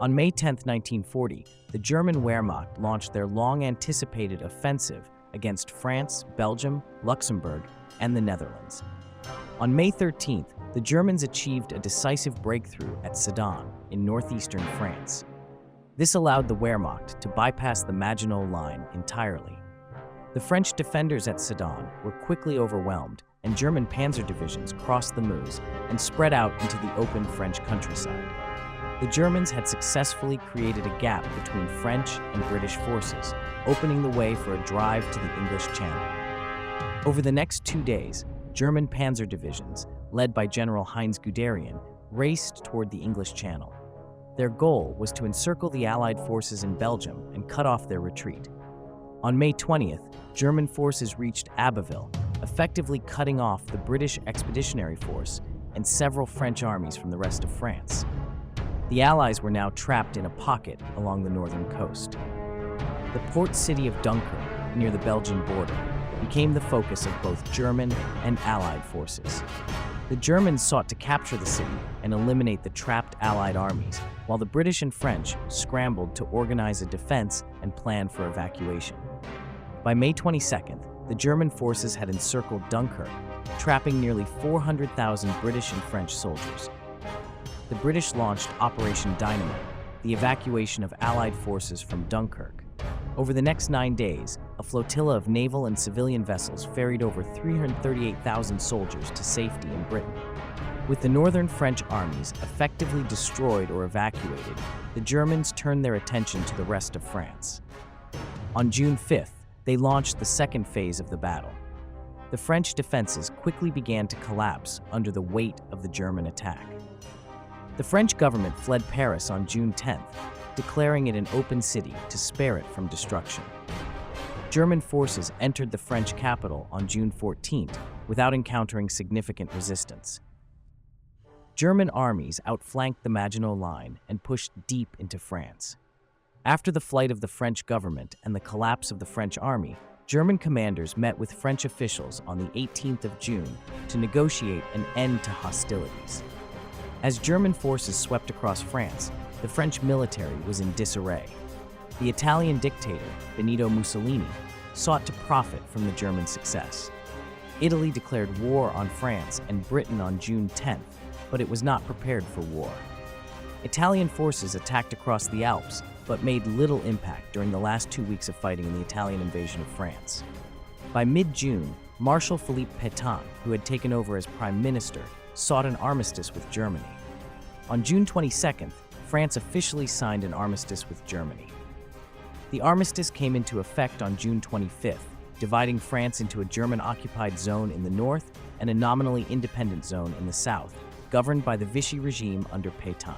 On May 10, 1940, the German Wehrmacht launched their long-anticipated offensive against France, Belgium, Luxembourg, and the Netherlands. On May 13th, the Germans achieved a decisive breakthrough at Sedan in northeastern France. This allowed the Wehrmacht to bypass the Maginot Line entirely. The French defenders at Sedan were quickly overwhelmed, and German panzer divisions crossed the Meuse and spread out into the open French countryside. The Germans had successfully created a gap between French and British forces, opening the way for a drive to the English Channel. Over the next 2 days, German panzer divisions, led by General Heinz Guderian, raced toward the English Channel. Their goal was to encircle the Allied forces in Belgium and cut off their retreat. On May 20th, German forces reached Abbeville, effectively cutting off the British Expeditionary Force and several French armies from the rest of France. The Allies were now trapped in a pocket along the northern coast. The port city of Dunkirk, near the Belgian border, became the focus of both German and Allied forces. The Germans sought to capture the city and eliminate the trapped Allied armies, while the British and French scrambled to organize a defense and plan for evacuation. By May 22nd, the German forces had encircled Dunkirk, trapping nearly 400,000 British and French soldiers. The British launched Operation Dynamo, the evacuation of Allied forces from Dunkirk. Over the next 9 days, a flotilla of naval and civilian vessels ferried over 338,000 soldiers to safety in Britain. With the northern French armies effectively destroyed or evacuated, the Germans turned their attention to the rest of France. On June 5th, they launched the second phase of the battle. The French defenses quickly began to collapse under the weight of the German attack. The French government fled Paris on June 10th, declaring it an open city to spare it from destruction. German forces entered the French capital on June 14th without encountering significant resistance. German armies outflanked the Maginot Line and pushed deep into France. After the flight of the French government and the collapse of the French army, German commanders met with French officials on the 18th of June to negotiate an end to hostilities. As German forces swept across France, the French military was in disarray. The Italian dictator, Benito Mussolini, sought to profit from the German success. Italy declared war on France and Britain on June 10th, but it was not prepared for war. Italian forces attacked across the Alps, but made little impact during the last 2 weeks of fighting in the Italian invasion of France. By mid-June, Marshal Philippe Pétain, who had taken over as prime minister, sought an armistice with Germany. On June 22nd, France officially signed an armistice with Germany. The armistice came into effect on June 25th, dividing France into a German-occupied zone in the north and a nominally independent zone in the south, governed by the Vichy regime under Pétain.